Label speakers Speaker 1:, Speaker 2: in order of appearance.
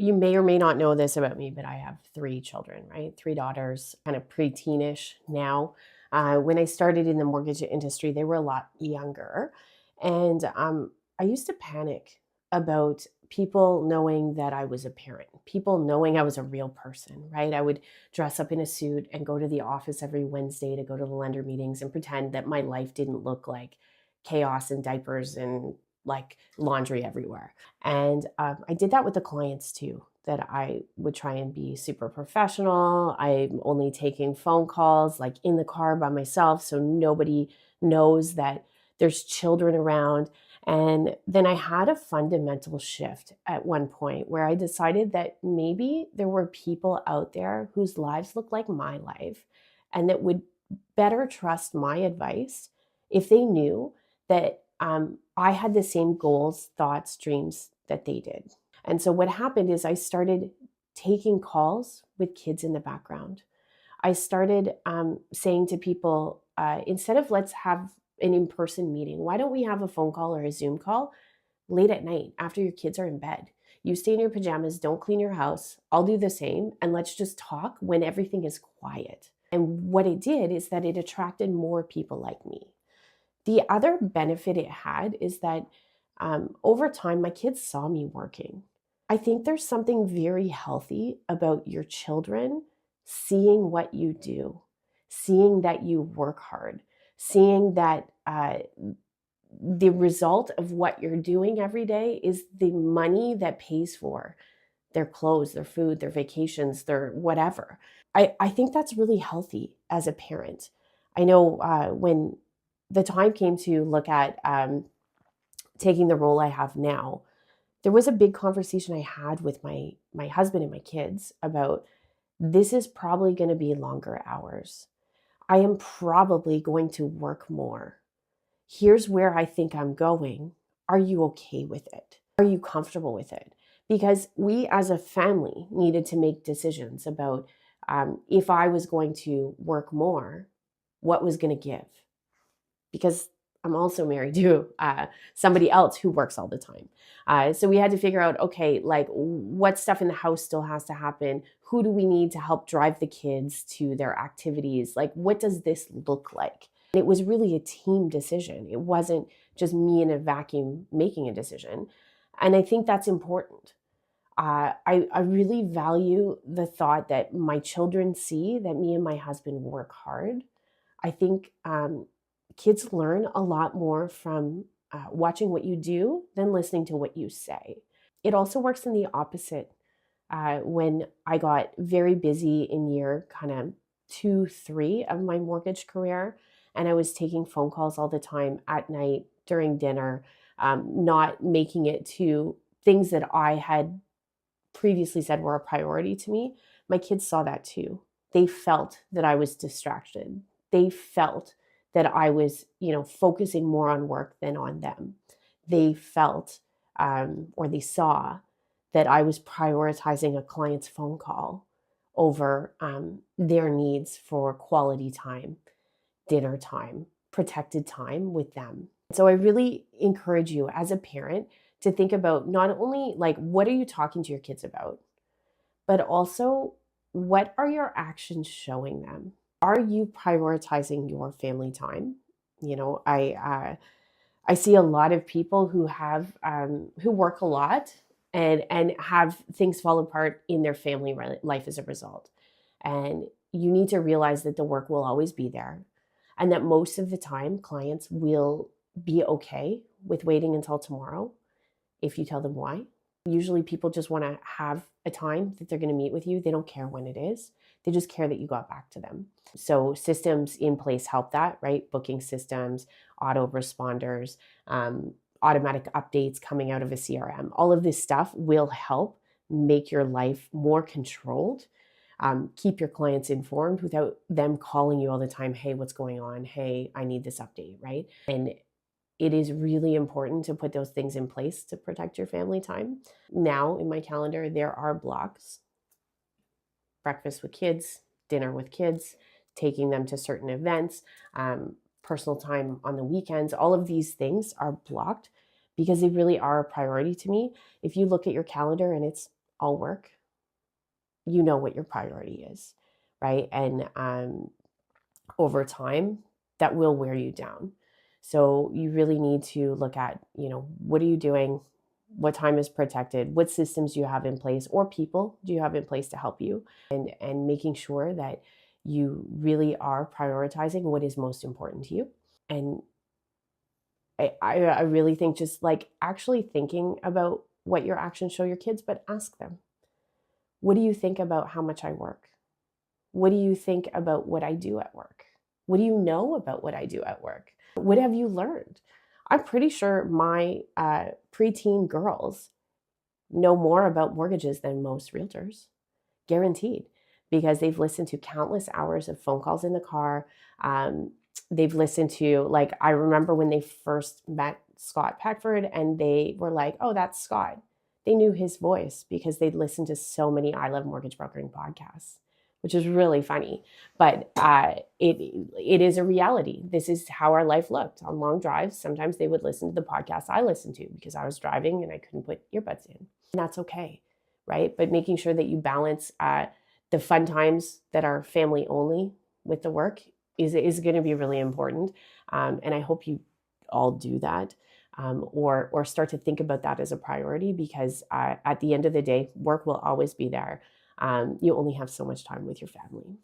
Speaker 1: you may or may not know this about me, but I have three children, right? Three daughters, kind of preteenish now. When I started in the mortgage industry, they were a lot younger. And I used to panic about people knowing that I was a parent, people knowing I was a real person, right? I would dress up in a suit and go to the office every Wednesday to go to the lender meetings and pretend that my life didn't look like chaos and diapers and like laundry everywhere. And I did that with the clients too, that I would try and be super professional. I'm only taking phone calls like in the car by myself, so nobody knows that there's children around. And then I had a fundamental shift at one point where I decided that maybe there were people out there whose lives looked like my life and that would better trust my advice if they knew that I had the same goals, thoughts, dreams that they did. And so what happened is I started taking calls with kids in the background. I started saying to people, instead of let's have an in-person meeting, why don't we have a phone call or a Zoom call late at night after your kids are in bed? You stay in your pajamas, don't clean your house. I'll do the same. And let's just talk when everything is quiet. And what it did is that it attracted more people like me. The other benefit it had is that over time, my kids saw me working. I think there's something very healthy about your children seeing what you do, seeing that you work hard, seeing that the result of what you're doing every day is the money that pays for their clothes, their food, their vacations, their whatever. I think that's really healthy as a parent. I know when the time came to look at taking the role I have now, there was a big conversation I had with my husband and my kids about this is probably going to be longer hours. I am probably going to work more. Here's where I think I'm going. Are you okay with it? Are you comfortable with it? Because we as a family needed to make decisions about if I was going to work more, what was going to give. Because I'm also married to somebody else who works all the time. So we had to figure out, okay, like what stuff in the house still has to happen? Who do we need to help drive the kids to their activities? Like, what does this look like? And it was really a team decision. It wasn't just me in a vacuum making a decision. And I think that's important. I really value the thought that my children see that me and my husband work hard. I think kids learn a lot more from watching what you do than listening to what you say. It also works in the opposite. When I got very busy in year kind of 2, 3 of my mortgage career, and I was taking phone calls all the time at night during dinner, not making it to things that I had previously said were a priority to me, my kids saw that too. They felt that I was distracted. They felt that I was, focusing more on work than on them. They felt or they saw that I was prioritizing a client's phone call over their needs for quality time, dinner time, protected time with them. So I really encourage you as a parent to think about not only like what are you talking to your kids about, but also what are your actions showing them? Are you prioritizing your family time? I see a lot of people who have who work a lot and have things fall apart in their family life as a result. And you need to realize that the work will always be there, and that most of the time clients will be okay with waiting until tomorrow if you tell them why. Usually people just want to have a time that they're going to meet with you. They don't care when it is. They just care that you got back to them. So systems in place help that, right? Booking systems, autoresponders, automatic updates coming out of a CRM. All of this stuff will help make your life more controlled. Keep your clients informed without them calling you all the time. Hey, what's going on? Hey, I need this update, right? And it is really important to put those things in place to protect your family time. Now in my calendar, there are blocks: breakfast with kids, dinner with kids, taking them to certain events, personal time on the weekends. All of these things are blocked because they really are a priority to me. If you look at your calendar and it's all work, you know what your priority is, right? And over time, that will wear you down. So you really need to look at, what are you doing? What time is protected? What systems do you have in place, or people do you have in place to help you? And making sure that you really are prioritizing what is most important to you. And I really think just like actually thinking about what your actions show your kids, but ask them, what do you think about how much I work? What do you think about what I do at work? What do you know about what I do at work? What have you learned? I'm pretty sure my preteen girls know more about mortgages than most realtors, guaranteed, because they've listened to countless hours of phone calls in the car. They've listened to, like, I remember when they first met Scott Peckford and they were like, oh, that's Scott. They knew his voice because they'd listened to so many I Love Mortgage Brokering podcasts, which is really funny. But it is a reality. This is how our life looked on long drives. Sometimes they would listen to the podcasts I listened to because I was driving and I couldn't put earbuds in. And that's okay, right? But making sure that you balance the fun times that are family only with the work is going to be really important. And I hope you all do that, or start to think about that as a priority, because at the end of the day, work will always be there. You only have so much time with your family.